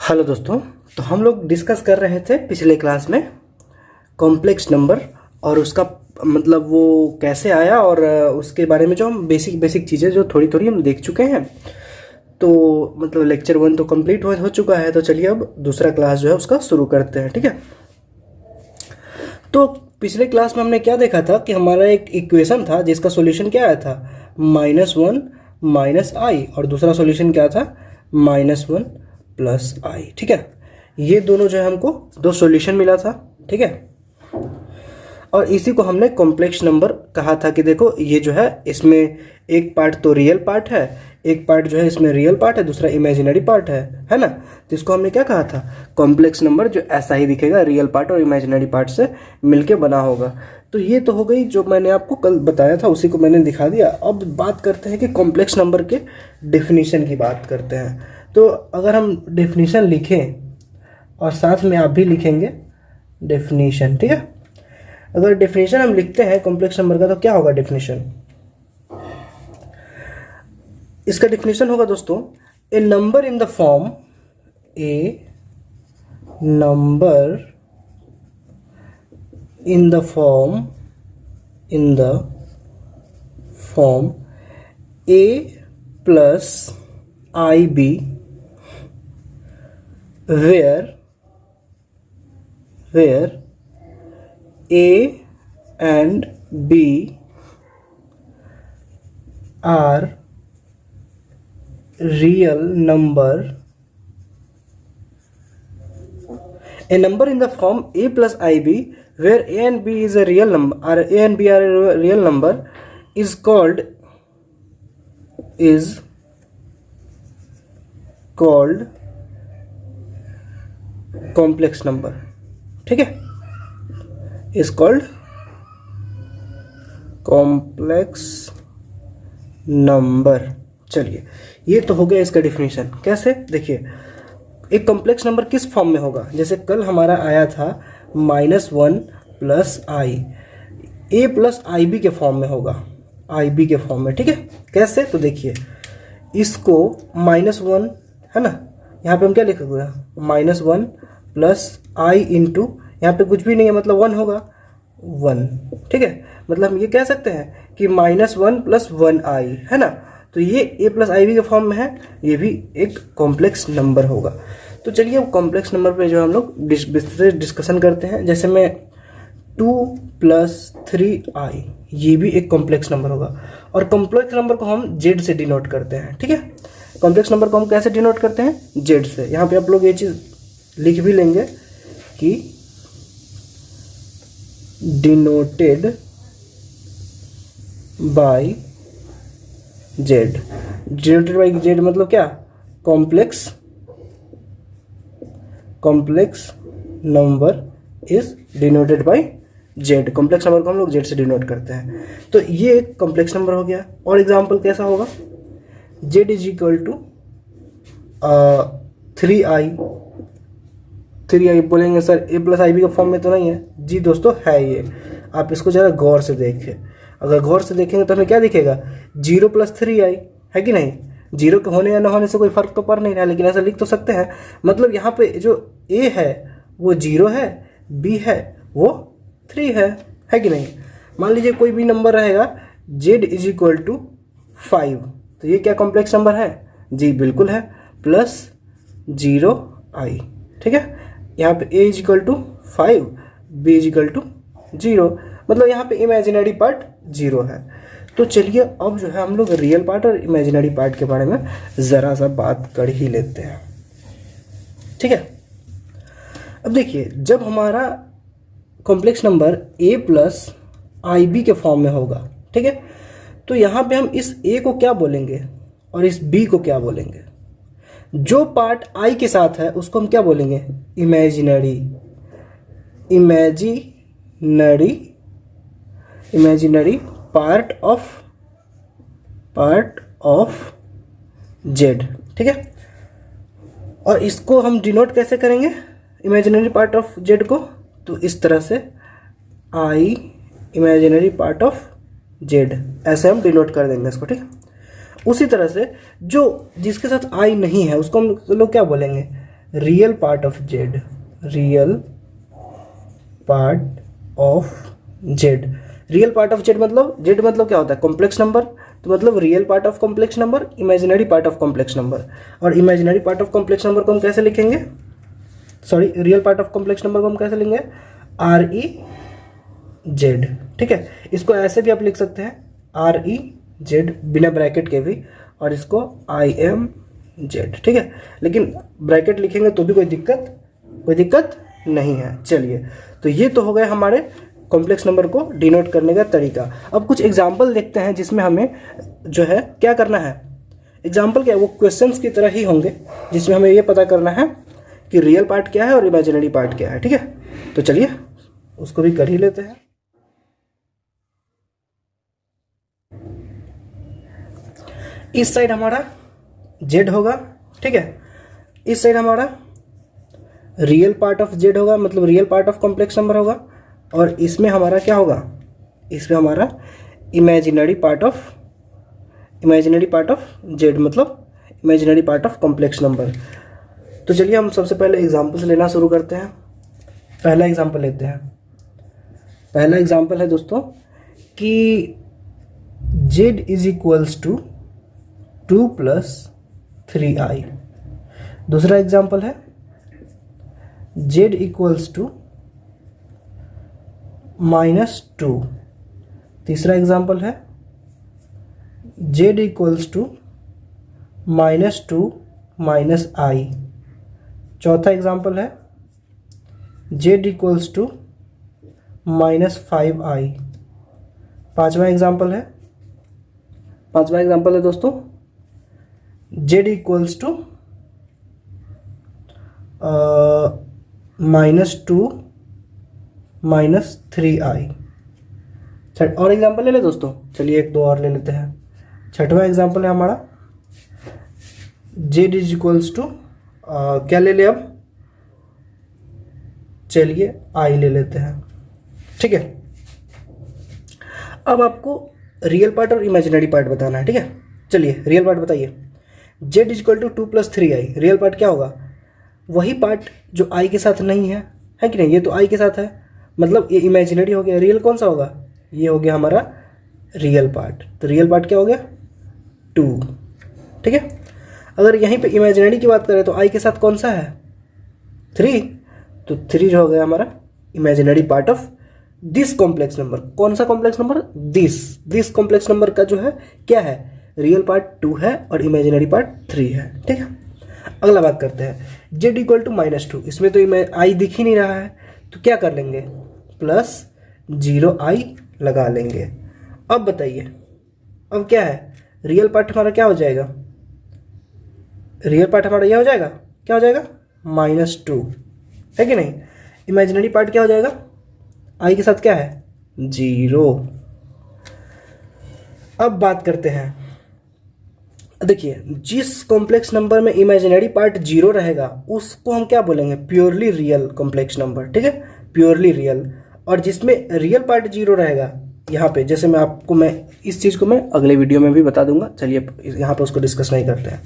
Hello दोस्तों। तो हम लोग डिस्कस कर रहे थे पिछले क्लास में कॉम्प्लेक्स नंबर और उसका मतलब वो कैसे आया और उसके बारे में जो हम बेसिक चीज़ें जो थोड़ी थोड़ी हम देख चुके हैं। तो मतलब लेक्चर 1 तो कंप्लीट हो चुका है। तो चलिए अब दूसरा क्लास जो है उसका शुरू करते हैं। ठीक है। तो पिछले क्लास में हमने क्या देखा था कि हमारा एक इक्वेशन था जिसका सॉल्यूशन क्या आया था, -1 -i, और दूसरा सॉल्यूशन क्या था, -1 + i। ठीक है। ये दोनों जो है हमको दो सॉल्यूशन मिला था। ठीक है। और इसी को हमने कॉम्प्लेक्स नंबर कहा था कि देखो ये जो है इसमें एक पार्ट तो रियल पार्ट है, एक पार्ट जो है इसमें रियल पार्ट है, दूसरा इमेजिनरी पार्ट है ना। तो इसको हमने क्या कहा था, कॉम्प्लेक्स नंबर जो ऐसा ही दिखेगा, रियल पार्ट और इमेजिनरी पार्ट से मिलके बना होगा। तो ये तो हो गई जो मैंने आपको कल बताया था, उसी को मैंने दिखा दिया। अब बात करते हैं कि कॉम्प्लेक्स नंबर के डेफिनेशन की बात करते हैं। तो अगर हम डेफिनेशन लिखें और साथ में आप भी लिखेंगे डेफिनेशन, ठीक है। अगर डेफिनेशन हम लिखते हैं कॉम्प्लेक्स नंबर का तो क्या होगा डेफिनेशन, इसका डेफिनेशन होगा दोस्तों, a number in the form, a number in the form a plus ib where a and b are real number. A number in the form a plus ib where a and b is a real number, or a and b are a real number, is called complex number. ठीक है, is called complex number। चलिए ये तो हो गया इसका definition. कैसे, देखिए एक कॉम्प्लेक्स नंबर किस फॉर्म में होगा, जैसे कल हमारा आया था -1 + i, a + ib के फॉर्म में होगा, ib के फॉर्म में। ठीक है। कैसे, तो देखिए इसको -1 है ना, यहाँ पे हम क्या लिखेंगे, -1 + i इंटू, यहाँ पे कुछ भी नहीं है मतलब 1 होगा, 1। ठीक है। मतलब हम ये कह सकते हैं कि -1 + 1i है ना। तो ये a + ib के फॉर्म में है, ये भी एक कॉम्प्लेक्स नंबर होगा। तो चलिए अब कॉम्प्लेक्स नंबर पे जो हम लोग डिस्कशन करते हैं। जैसे मैं 2 + 3i, ये भी एक कॉम्प्लेक्स नंबर होगा। और कॉम्प्लेक्स नंबर को हम z से डिनोट करते हैं। ठीक है। कॉम्प्लेक्स नंबर को हम कैसे डिनोट करते हैं, z से। यहाँ पे आप लोग ये चीज़ लिख भी लेंगे कि denoted by z। Denoted by z मतलब क्या, complex number is denoted by z। Complex number को हम लोग z से डिनोट करते हैं। तो ये एक कॉम्प्लेक्स नंबर हो गया। और एग्जांपल कैसा होगा, z = 3i बोलेंगे सर a + ib के फॉर्म में तो नहीं है। जी दोस्तों है ये, आप इसको ज़रा गौर से देखें। अगर गौर से देखेंगे तो हमें क्या दिखेगा, 0 + 3i है कि नहीं। 0 के होने या ना होने से कोई फर्क तो पड़ नहीं रहा, लेकिन ऐसा लिख तो सकते हैं। मतलब यहाँ पे जो a है वो 0 है, b है वो 3 है कि नहीं। मान लीजिए कोई भी नंबर रहेगा, z = 5, तो ये क्या कॉम्प्लेक्स नंबर है, जी बिल्कुल है, +0i। ठीक है। यहाँ पे a = 5, b = 0, मतलब यहाँ पे इमेजिनरी पार्ट 0 है। तो चलिए अब जो है हम लोग रियल पार्ट और इमेजिनरी पार्ट के बारे में ज़रा सा बात कर ही लेते हैं। ठीक है। अब देखिए जब हमारा कॉम्प्लेक्स नंबर a + ib के फॉर्म में होगा, ठीक है, तो यहाँ पे हम इस a को क्या बोलेंगे और इस b को क्या बोलेंगे। जो पार्ट i के साथ है उसको हम क्या बोलेंगे, इमेजिनरी पार्ट ऑफ z। ठीक है। और इसको हम डिनोट कैसे करेंगे, इमेजिनरी पार्ट ऑफ z को, तो इस तरह से i imaginary part of z, ऐसे हम डिनोट कर देंगे इसको। ठीक है। उसी तरह से जो जिसके साथ i नहीं है उसको हम लोग क्या बोलेंगे, real part of Z, real part of Z. Real part of Z मतलब, जेड मतलब क्या होता है? Complex number. तो मतलब real part of complex number, imaginary part of complex number. और imaginary part of complex number को हम कैसे लिखेंगे? Sorry, real part of complex number को हम कैसे लेंगे? R E Z. ठीक है, इसको ऐसे भी आप लिख सकते हैं, आर ई जेड बिना ब्रैकेट के भी, और इसको आई एम जेड। ठीक है, लेकिन ब्रैकेट लिखेंगे तो भी कोई दिक्कत नहीं है। चलिए, तो ये तो हो गए हमारे कॉम्प्लेक्स नंबर को डिनोट करने का तरीका। अब कुछ एग्जाम्पल देखते हैं जिसमें हमें जो है क्या करना है। एग्जाम्पल क्या है? वो क्वेश्चंस की तरह ही होंगे, जिसमें हमें ये पता करना है कि रियल पार्ट क्या है और इमेजिनरी पार्ट क्या है। ठीक है, तो चलिए उसको भी कर ही लेते हैं। इस साइड हमारा जेड होगा। ठीक है, इस साइड हमारा रियल पार्ट ऑफ जेड होगा, मतलब real part of complex number होगा। और इसमें हमारा क्या होगा? इसमें हमारा इमेजिनरी पार्ट ऑफ जेड, मतलब imaginary part of complex number. तो चलिए हम सबसे पहले एग्जाम्पल से लेना शुरू करते हैं। पहला एग्जाम्पल लेते हैं। पहला एग्जाम्पल है दोस्तों कि Z is equals to 2 + 3i। दूसरा एग्जाम्पल है जेड इक्वल्स टू -2। तीसरा एग्जाम्पल है जेड इक्वल्स टू -2 - i। चौथा एग्जाम्पल है जेड इक्वल्स टू -5i। पांचवा एग्जाम्पल है दोस्तों जेड इक्वल्स टू -2 - 3i। और एग्जाम्पल ले ले दोस्तों, चलिए एक दो और ले लेते हैं। छठवां एग्जाम्पल है हमारा जेड इज इक्वल्स टू क्या ले ले? अब चलिए आई ले लेते हैं। ठीक है, अब आपको रियल पार्ट और इमेजिनरी पार्ट बताना है। ठीक है, चलिए रियल पार्ट बताइए। Z is equal to 2 + 3i। Real part क्या होगा? वही पार्ट जो आई के साथ नहीं है कि नहीं? ये तो आई के साथ है, मतलब ये इमेजिनरी हो गया। रियल कौन सा होगा? ये हो गया हमारा रियल पार्ट। तो रियल पार्ट क्या हो गया? 2। ठीक है, अगर यहीं पे इमेजिनरी की बात करें तो आई के साथ कौन सा है? 3। तो 3 जो हो गया हमारा imaginary part of this complex number. कौन सा complex number? This complex number का जो है क्या है? रियल पार्ट 2 है और इमेजिनरी पार्ट 3 है। ठीक है, अगला बात करते हैं जेड इक्वल टू -2। इसमें तो आई दिख ही नहीं रहा है, तो क्या कर लेंगे? +0i लगा लेंगे। अब बताइए, अब क्या है? रियल पार्ट हमारा क्या हो जाएगा? रियल पार्ट हमारा यह हो जाएगा, क्या हो जाएगा? -2 है कि नहीं? इमेजिनरी पार्ट क्या हो जाएगा? आई के साथ क्या है? 0। अब बात करते हैं, देखिए जिस कॉम्प्लेक्स नंबर में इमेजिनरी पार्ट 0 रहेगा उसको हम क्या बोलेंगे? Purely real complex number. ठीक है, प्योरली रियल। और जिसमें रियल पार्ट 0 रहेगा, यहाँ पे जैसे मैं इस चीज़ को मैं अगले वीडियो में भी बता दूंगा। चलिए यहाँ पे उसको डिस्कस नहीं करते हैं।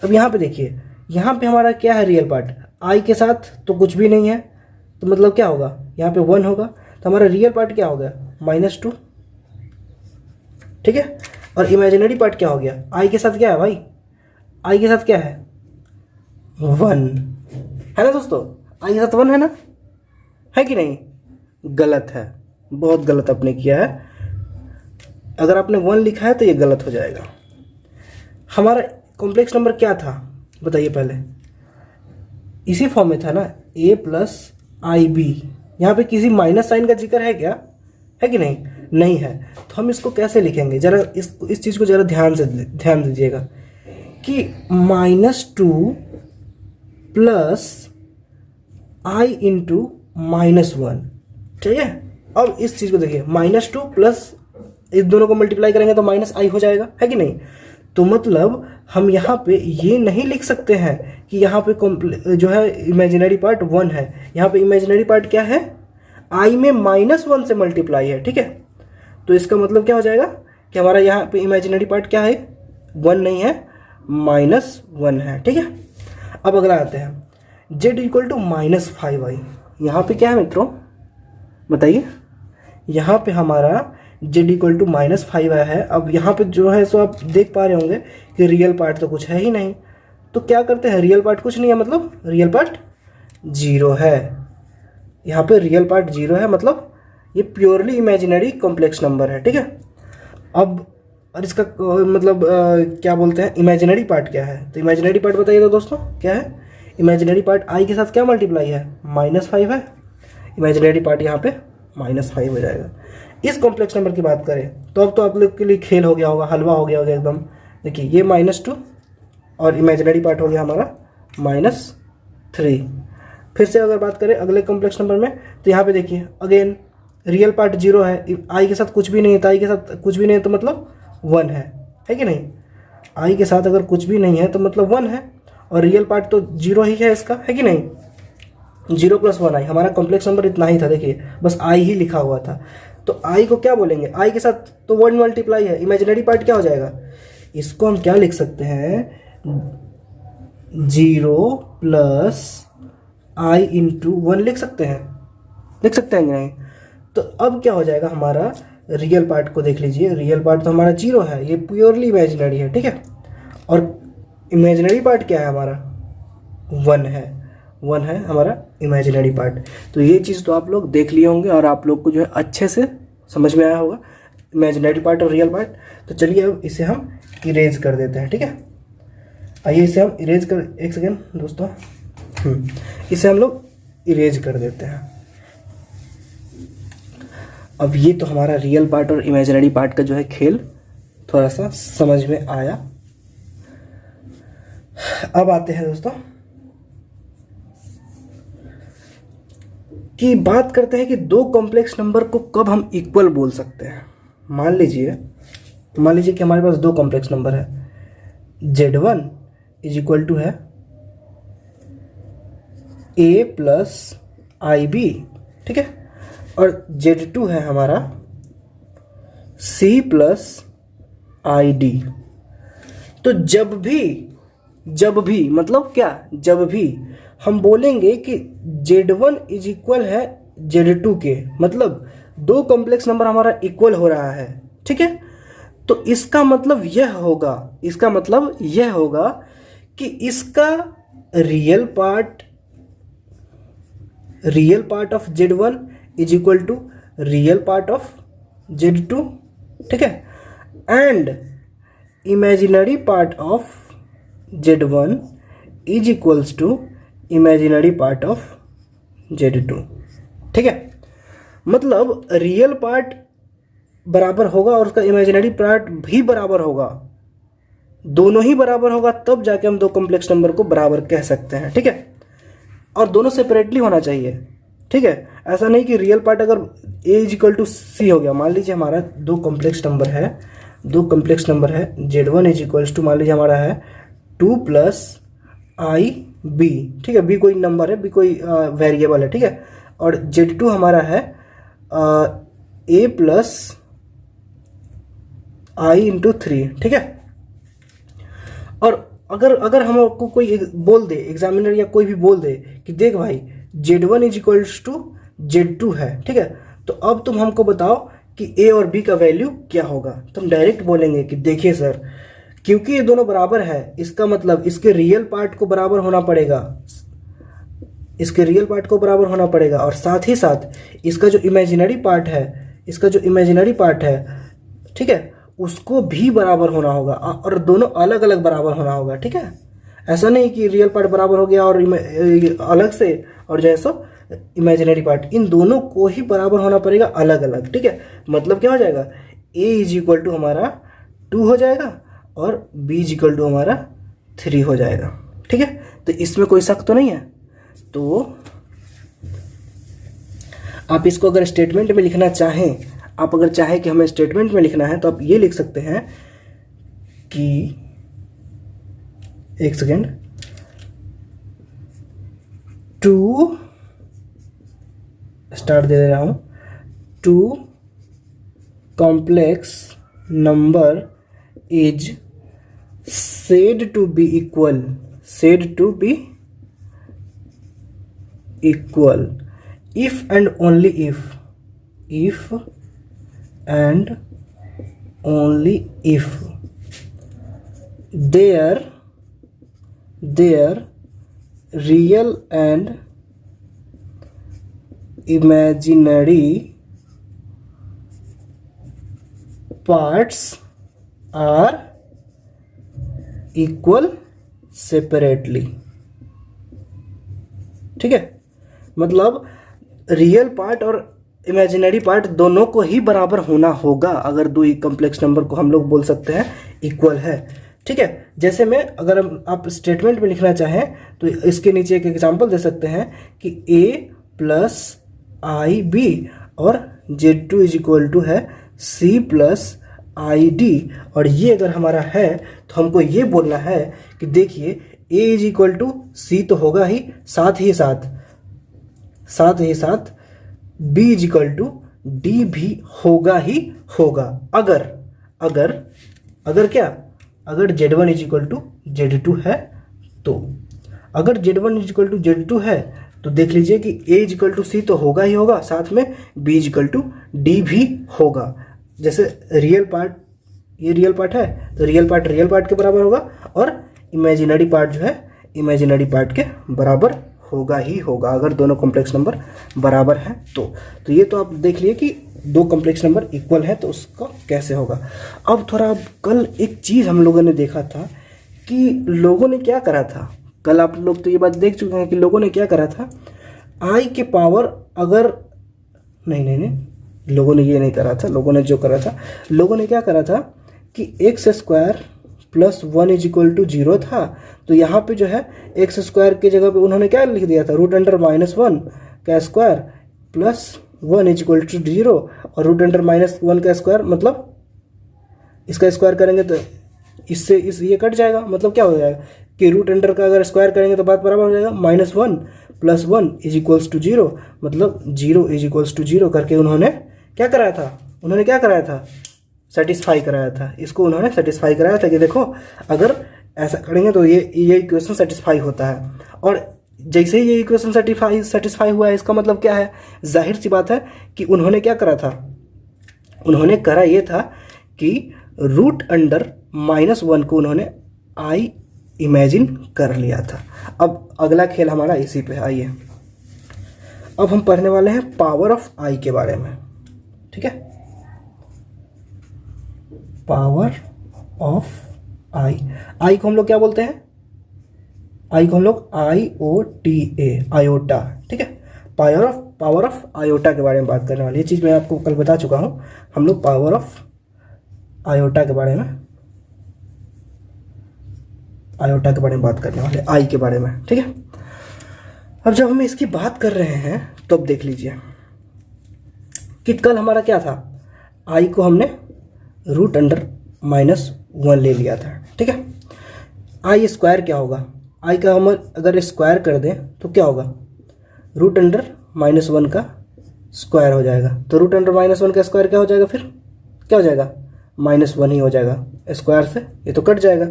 अब यहाँ पे देखिए, यहाँ पे हमारा क्या है? रियल पार्ट आई के साथ तो कुछ भी नहीं है, तो मतलब क्या होगा? यहाँ पे 1 होगा, तो हमारा रियल पार्ट क्या हो गया? -2। ठीक है, और इमेजिनरी पार्ट क्या हो गया? आई के साथ क्या है भाई? आई के साथ क्या है? 1 है ना दोस्तों? आई के साथ 1 है ना? है कि नहीं? गलत है, बहुत गलत आपने किया है। अगर आपने 1 लिखा है तो ये गलत हो जाएगा। हमारा कॉम्प्लेक्स नंबर क्या था बताइए? पहले इसी फॉर्म में था ना, a + ib। यहाँ पे किसी माइनस साइन का जिक्र है क्या? है कि नहीं? नहीं है। तो हम इसको कैसे लिखेंगे? जरा इस चीज़ को जरा ध्यान दीजिएगा कि -2 + i × -1। ठीक है, अब इस चीज़ को देखिए, -2 प्लस इस दोनों को मल्टीप्लाई करेंगे तो -i हो जाएगा, है कि नहीं? तो मतलब हम यहाँ पे ये नहीं लिख सकते हैं कि यहाँ पे जो है इमेजिनरी पार्ट 1 है। यहाँ पे इमेजिनरी पार्ट क्या है? i में -1 से मल्टीप्लाई है। ठीक है, तो इसका मतलब क्या हो जाएगा कि हमारा यहाँ पे इमेजिनरी पार्ट क्या है? 1 नहीं है, -1 है। ठीक है, अब अगला आते हैं z इक्वल टू -5i। यहाँ पे क्या है मित्रों बताइए, यहाँ पे हमारा z इक्वल टू -5i है। अब यहाँ पे जो है सो आप देख पा रहे होंगे कि रियल पार्ट तो कुछ है ही नहीं, तो क्या करते हैं, रियल पार्ट कुछ नहीं है मतलब रियल पार्ट 0 है। यहाँ पे रियल पार्ट 0 है, मतलब ये प्योरली इमेजिनरी कॉम्प्लेक्स नंबर है, ठीक है। अब और इसका मतलब क्या बोलते हैं, इमेजिनरी पार्ट क्या है, तो इमेजिनरी पार्ट बताइए तो दोस्तों क्या है। इमेजिनरी पार्ट i के साथ क्या मल्टीप्लाई है, -5 है। इमेजिनरी पार्ट यहाँ पे -5 हो जाएगा। इस कॉम्प्लेक्स नंबर की बात करें तो अब तो आप लोग के लिए खेल हो गया होगा, हलवा हो गया होगा एकदम। देखिए ये -2 और इमेजिनरी पार्ट हो गया हमारा -3। फिर से अगर बात करें अगले कॉम्प्लेक्स नंबर में, तो यहाँ पे देखिए अगेन रियल पार्ट 0 है, i के साथ कुछ भी नहीं है, तो i के साथ कुछ भी नहीं है तो मतलब 1 है कि नहीं। i के साथ अगर कुछ भी नहीं है तो मतलब 1 है, और रियल पार्ट तो 0 ही है इसका, है कि नहीं। 0 + 1i, हमारा कॉम्प्लेक्स नंबर इतना ही था, देखिए बस i ही लिखा हुआ था। तो i को क्या बोलेंगे, i के साथ तो 1 मल्टीप्लाई है, इमेजिनरी पार्ट क्या हो जाएगा, इसको हम क्या लिख सकते हैं, 0 + i × 1 लिख सकते हैं कि नहीं। तो अब क्या हो जाएगा, हमारा रियल पार्ट को देख लीजिए, रियल पार्ट तो हमारा 0 है, ये प्योरली इमेजिनरी है, ठीक है। और इमेजिनरी पार्ट क्या है हमारा, 1 है हमारा इमेजिनरी पार्ट। तो ये चीज़ तो आप लोग देख लिए होंगे और आप लोग को जो है अच्छे से समझ में आया होगा इमेजिनरी पार्ट और रियल पार्ट। तो चलिए अब इसे हम इरेज कर देते हैं, ठीक है। आइए इसे हम इरेज कर, एक सेकेंड दोस्तों, इसे हम लोग इरेज कर देते हैं। अब ये तो हमारा रियल पार्ट और इमेजिनरी पार्ट का जो है खेल थोड़ा सा समझ में आया। अब आते हैं दोस्तों कि बात करते हैं कि दो कॉम्प्लेक्स नंबर को कब हम इक्वल बोल सकते हैं। मान लीजिए कि हमारे पास दो कॉम्प्लेक्स नंबर है, z1 = है a + ib, ठीक है, और z2 है हमारा c + id। तो जब भी मतलब क्या, जब भी हम बोलेंगे कि z1 = है z2 के, मतलब दो कॉम्प्लेक्स नंबर हमारा इक्वल हो रहा है, ठीक है। तो इसका मतलब यह होगा कि इसका real part of z1 = real part of z2, ठीक है, and imaginary part of z1 = imaginary part of z2, ठीक है। मतलब रियल पार्ट बराबर होगा और उसका इमेजिनरी पार्ट भी बराबर होगा, दोनों ही बराबर होगा, तब जाके हम दो कॉम्प्लेक्स नंबर को बराबर कह सकते हैं, ठीक है। और दोनों सेपरेटली होना चाहिए, ठीक है। ऐसा नहीं कि रियल पार्ट अगर a = c हो गया, मान लीजिए हमारा दो कॉम्प्लेक्स नंबर है z1 = मान लीजिए हमारा है 2 + ib, ठीक है, b कोई नंबर है, b कोई वेरिएबल है, ठीक है, और z2 हमारा है a + i × 3, ठीक है। और अगर हमको कोई बोल दे, एग्जामिनर या कोई भी बोल दे कि देख भाई z1 = z2 है, ठीक है, तो अब तुम हमको बताओ कि a और b का वैल्यू क्या होगा, तो हम डायरेक्ट बोलेंगे कि देखिए सर, क्योंकि ये दोनों बराबर है, इसका मतलब इसके रियल पार्ट को बराबर होना पड़ेगा, और साथ ही साथ इसका जो इमेजिनरी पार्ट है, ठीक है, उसको भी बराबर होना होगा, और दोनों अलग अलग बराबर होना होगा, ठीक है। ऐसा नहीं कि रियल पार्ट बराबर हो गया और अलग से, और जैसा इमेजिनरी पार्ट, इन दोनों को ही बराबर होना पड़ेगा अलग अलग, ठीक है। मतलब क्या हो जाएगा, a = हमारा 2 हो जाएगा और b = हमारा 3 हो जाएगा, ठीक है। तो इसमें कोई शक तो नहीं है। तो आप इसको अगर स्टेटमेंट में लिखना चाहें, आप अगर चाहें कि हमें स्टेटमेंट में लिखना है, तो आप ये लिख सकते हैं कि, एक सेकेंड, 2 स्टार्ट दे रहा हूं, 2 complex number is said to be equal if and only if and only if there real and imaginary parts are equal separately। ठीक है, मतलब रियल पार्ट और इमेजिनरी पार्ट दोनों को ही बराबर होना होगा अगर दो कॉम्प्लेक्स नंबर को हम लोग बोल सकते हैं इक्वल है। ठीक है, जैसे में अगर आप स्टेटमेंट में लिखना चाहें तो इसके नीचे एक एग्जांपल दे सकते हैं कि a प्लस आई बी और Z2 इज इक्वल टू है C प्लस आई डी। और ये अगर हमारा है तो हमको ये बोलना है कि देखिए A is equal to C तो होगा ही, साथ ही साथ B is equal to D भी होगा ही होगा। अगर क्या, अगर Z1 is equal to Z2 है तो अगर Z1 is equal to Z2 है तो देख लीजिए कि A is equal to C तो होगा ही होगा, साथ में B is equal to D भी होगा। जैसे रियल पार्ट, ये रियल पार्ट है तो रियल पार्ट के बराबर होगा और इमेजिनरी पार्ट जो है इमेजिनरी पार्ट के बराबर होगा ही होगा अगर दोनों कॉम्प्लेक्स नंबर बराबर हैं तो ये तो आप देख लिए कि दो कॉम्प्लेक्स नंबर इक्वल है तो उसका कैसे होगा। अब थोड़ा कल एक चीज़ हम लोगों ने देखा था कि लोगों ने क्या करा था, कल आप लोग तो ये बात देख चुके हैं कि लोगों ने क्या करा था, आई के पावर अगर नहीं लोगों ने ये नहीं करा था। लोगों ने जो करा था, लोगों ने क्या करा था कि x square plus 1 is equal to 0 था तो यहाँ पे जो है एक्स स्क्वायर की जगह पे उन्होंने क्या लिख दिया था, रूट अंडर -1 का square plus 1 is equal to 0 और रूट अंडर -1 का स्क्वायर मतलब इसका स्क्वायर करेंगे तो इससे ये कट जाएगा, मतलब क्या हो जाएगा कि रूट अंडर का अगर स्क्वायर करेंगे तो बात बराबर हो जाएगा, -1 प्लस 1 इज इक्वल्स टू 0 मतलब 0 इज इक्वल्स टू 0 करके उन्होंने क्या कराया था, सेटिस्फाई कराया था। इसको उन्होंने सेटिस्फाई कराया था कि देखो अगर ऐसा करेंगे तो ये इक्वेशन सेटिस्फाई होता है। और जैसे ही ये इक्वेशन सेटिस्फाई हुआ है इसका मतलब क्या है, जाहिर सी बात है कि उन्होंने क्या करा था, उन्होंने करा ये था कि रूट अंडर -1 को उन्होंने आई इमेजिन कर लिया था। अब अगला खेल हमारा इसी पे, आइए अब हम पढ़ने वाले हैं पावर ऑफ आई के बारे में। ठीक है, पावर ऑफ आई को हम लोग क्या बोलते हैं, आई को हम लोग IOTA, आयोटा। ठीक है, पावर ऑफ आयोटा के बारे में बात करने वाली, ये चीज़ मैं आपको कल बता चुका हूँ। हम लोग पावर ऑफ आयोटा के बारे में बात करने वाले, आई के बारे में। ठीक है, अब जब हम इसकी बात कर रहे हैं तो अब देख लीजिए कि कल हमारा क्या था, आई को हमने रूट अंडर -1 ले लिया था। ठीक है, आई स्क्वायर क्या होगा, आई का हम अगर स्क्वायर कर दें तो क्या होगा, रूट अंडर -1 का स्क्वायर हो जाएगा। तो रूट अंडर -1 का स्क्वायर क्या हो जाएगा, फिर क्या हो जाएगा, -1 ही हो जाएगा, स्क्वायर से ये तो कट जाएगा।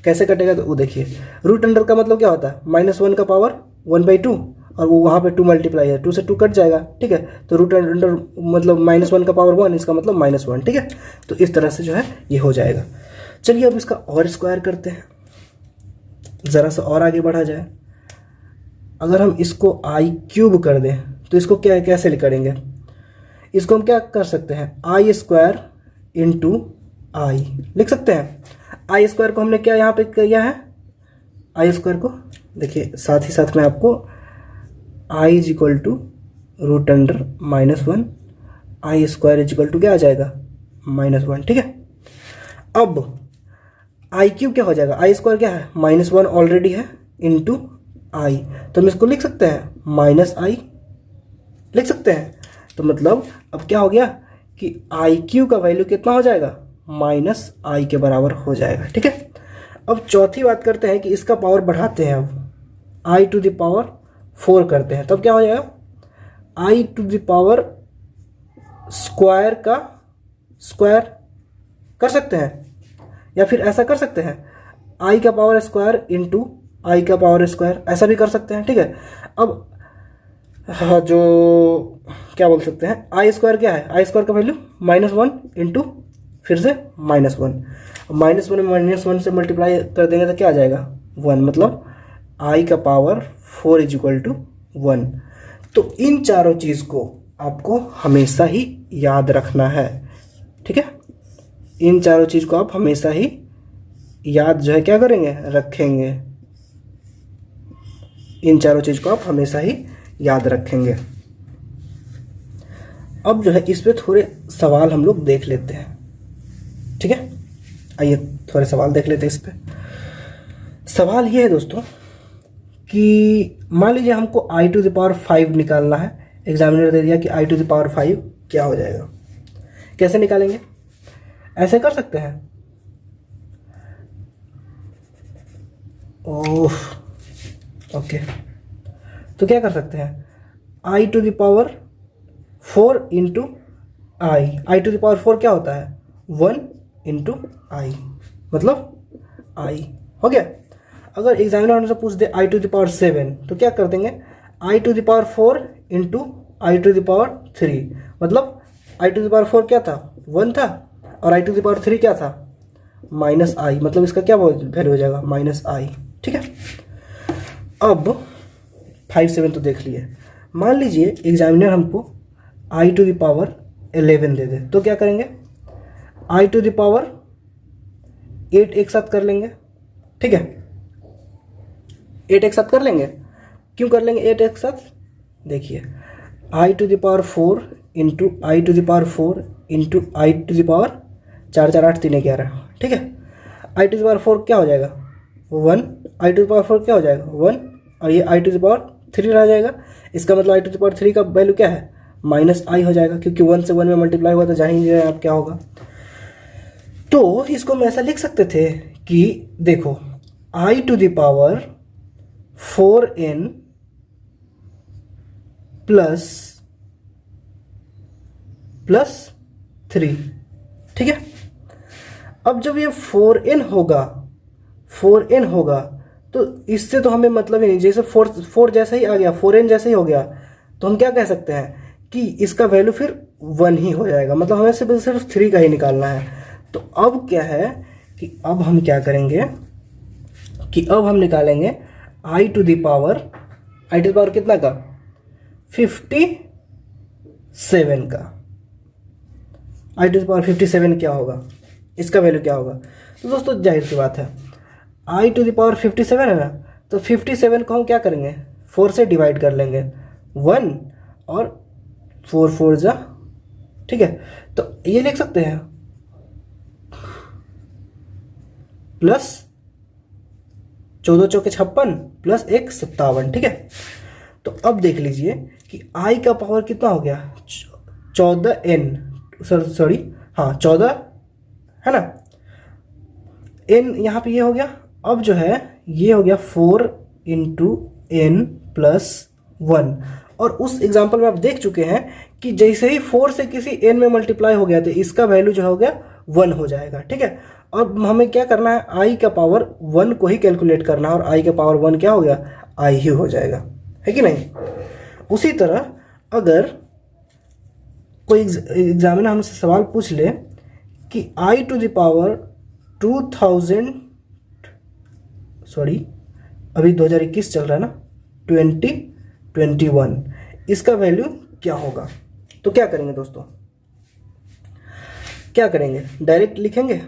कैसे कटेगा तो वो देखिए, रूट अंडर का मतलब क्या होता है, -1 का पावर 1/2 और वो वहाँ पे 2 मल्टीप्लाई है, 2 से 2 कट जाएगा। ठीक है, तो रूट अंडर मतलब -1 का पावर 1, इसका मतलब -1। ठीक है, तो इस तरह से जो है ये हो जाएगा। चलिए अब इसका और स्क्वायर करते हैं, ज़रा सा और आगे बढ़ा जाए। अगर हम इसको i³ कर दें तो इसको क्या कैसे करेंगे, इसको हम क्या कर सकते हैं, I² इंटू आई लिख सकते हैं। I² को हमने क्या यहाँ पे किया है, I² को देखिए साथ ही साथ में आपको I is equal to root under -1, I² is equal to क्या आ जाएगा, -1। ठीक है, अब i³ क्या हो जाएगा, I² क्या है, -1 ऑलरेडी है इंटू आई, तो हम इसको लिख सकते हैं -i लिख सकते हैं। तो मतलब अब क्या हो गया कि i³ का वैल्यू कितना हो जाएगा, -i के बराबर हो जाएगा। ठीक है, अब चौथी बात करते हैं कि इसका पावर बढ़ाते हैं, अब i⁴ करते हैं, तब क्या हो जाएगा, i⁴ स्क्वायर का स्क्वायर कर सकते हैं या फिर ऐसा कर सकते हैं, i का पावर स्क्वायर इंटू आई का पावर स्क्वायर, ऐसा भी कर सकते हैं। ठीक है, अब हाँ, जो क्या बोल सकते हैं, आई स्क्वायर क्या है, आई स्क्वायर का वैल्यू -1 इंटू फिर से -1, -1 में -1 से मल्टीप्लाई कर देंगे तो क्या आ जाएगा 1, मतलब आई का पावर 4 इज इक्वल टू 1। तो इन चारों चीज़ को आपको हमेशा ही याद रखना है, ठीक है। इन चारों चीज़ को आप हमेशा ही याद जो है क्या करेंगे, रखेंगे। इन चारों चीज़ को आप हमेशा ही याद रखेंगे। अब जो है इस पे थोड़े सवाल हम लोग देख लेते हैं, ठीक है। आइए थोड़े सवाल देख लेते हैं इस पे। सवाल ये है दोस्तों कि मान लीजिए हमको i⁵ निकालना है। एग्जामिनर दे दिया कि i⁵ क्या हो जाएगा, कैसे निकालेंगे, ऐसे कर सकते हैं। ओह ओके, तो क्या कर सकते हैं, i⁴ इंटू i⁴ क्या होता है 1 इंटू आई, मतलब i हो गया। अगर एग्जामिनर हमसे पूछ दे i⁷ तो क्या कर देंगे, i⁴ इंटू i⁵, मतलब i⁴ क्या था 1 था और i⁵ क्या था -i, मतलब इसका क्या वैल्यू हो जाएगा -i, ठीक है। अब 5 7 तो देख लिए। मान लीजिए एग्जामिनर हमको i⁴ दे दे, तो क्या करेंगे, i⁴ 8 एक साथ कर लेंगे, ठीक है। 8 एक साथ कर लेंगे, क्यों कर लेंगे 8 एक साथ, देखिए i⁴ into i⁴ into i⁴, 4 4 8 3 11, ठीक है। i⁴ क्या हो जाएगा 1, i⁴ क्या हो जाएगा 1, और ये i⁴ रह जाएगा। इसका मतलब i⁴ का वैल्यू क्या है -i हो जाएगा, क्योंकि 1 से 1 में मल्टीप्लाई हुआ तो जान ही नहीं रहे आप क्या होगा। तो इसको हम ऐसा लिख सकते थे कि देखो i⁴n प्लस 3, ठीक है। अब जब ये 4n होगा तो इससे तो हमें मतलब ही नहीं, जैसे 4 जैसा ही आ गया, 4n जैसा ही हो गया, तो हम क्या कह सकते हैं कि इसका वैल्यू फिर 1 ही हो जाएगा, मतलब हमें सिर्फ 3 का ही निकालना है। तो अब क्या है कि अब हम क्या करेंगे कि अब हम निकालेंगे i⁴ कितना का 57 का। i⁵ क्या होगा, इसका वैल्यू क्या होगा। तो दोस्तों जाहिर सी बात है, i⁵ है ना, तो 57 को हम क्या करेंगे 4 से डिवाइड कर लेंगे, 1 और 4 4 जा, ठीक है। तो ये लिख सकते हैं प्लस 14 चौके 56 प्लस 1 57, ठीक है। तो अब देख लीजिए कि i का पावर कितना हो गया 14n, सॉरी हाँ 14 है ना, n यहाँ पे ये हो गया। अब जो है ये हो गया 4 इंटू n प्लस 1, और उस एग्जाम्पल में आप देख चुके हैं कि जैसे ही 4 से किसी n में मल्टीप्लाई हो गया तो इसका वैल्यू जो हो गया 1 हो जाएगा, ठीक है। अब हमें क्या करना है, i का पावर 1 को ही कैलकुलेट करना है, और i का पावर 1 क्या हो गया i ही हो जाएगा, है कि नहीं। उसी तरह अगर कोई एग्जामिनर हमसे सवाल पूछ ले कि अभी 2021 चल रहा है ना, 2021, इसका वैल्यू क्या होगा। तो क्या करेंगे दोस्तों, क्या करेंगे, डायरेक्ट लिखेंगे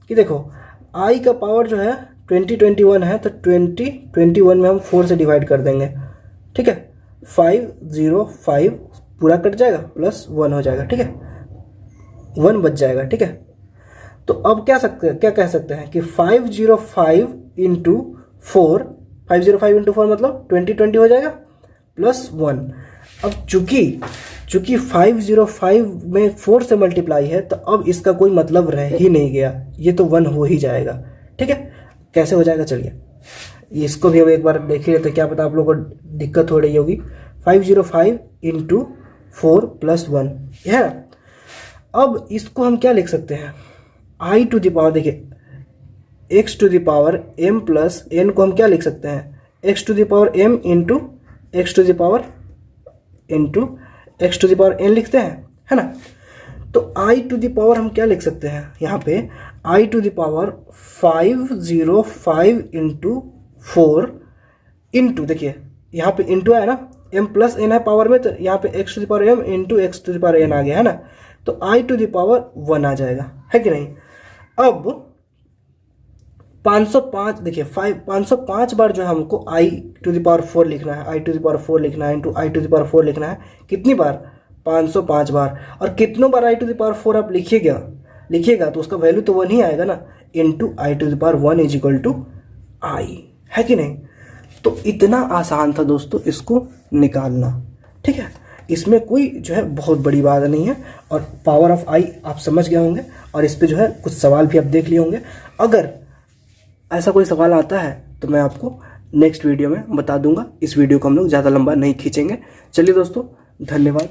कि देखो i का पावर जो है 2021 है, तो 2021 में हम 4 से डिवाइड कर देंगे, ठीक है। 505 पूरा कट जाएगा प्लस 1 हो जाएगा, ठीक है, 1 बच जाएगा, ठीक है। तो अब क्या कह सकते हैं कि 505 इंटू 4 मतलब 2020 हो जाएगा प्लस 1। अब चूंकि 505 में 4 से मल्टीप्लाई है, तो अब इसका कोई मतलब रह ही नहीं गया, ये तो 1 हो ही जाएगा, ठीक है। कैसे हो जाएगा, चलिए इसको भी हम एक बार देख ही लेते, क्या पता आप लोगों को दिक्कत हो रही होगी। 505 इंटू 4 प्लस 1 है ना। अब इसको हम क्या लिख सकते हैं, i⁴, देखिए x⁴m प्लस n को हम क्या लिख सकते हैं, x⁴m into x⁴ into x to the power n लिखते हैं, है ना। तो आई टू द पावर हम क्या लिख सकते हैं यहाँ पे, i to the power 505 into 4 into, देखिए यहाँ पे इंटू है ना, m प्लस n है पावर में, तो यहाँ पे x to the power m into x to the power n आ गया, है ना। तो आई टू द पावर 1 आ जाएगा, है कि नहीं। अब 505, देखिए 505 बार जो है हमको आई टू द पावर 4 लिखना है, आई टू द पावर 4 लिखना है into I to the power 4 लिखना है, कितनी बार, 505 बार। और कितनों बार आई टू द पावर 4 आप लिखिएगा तो उसका वैल्यू तो 1 ही आएगा ना, into I to the power 1 is equal to i, है कि नहीं। तो इतना आसान था दोस्तों इसको निकालना, ठीक है। इसमें कोई जो है बहुत बड़ी बात नहीं है, और पावर ऑफ आई आप समझ गए होंगे, और इस पे जो है कुछ सवाल भी आप देख लिए होंगे। अगर ऐसा कोई सवाल आता है तो मैं आपको नेक्स्ट वीडियो में बता दूंगा। इस वीडियो को हम लोग ज़्यादा लंबा नहीं खींचेंगे। चलिए दोस्तों, धन्यवाद।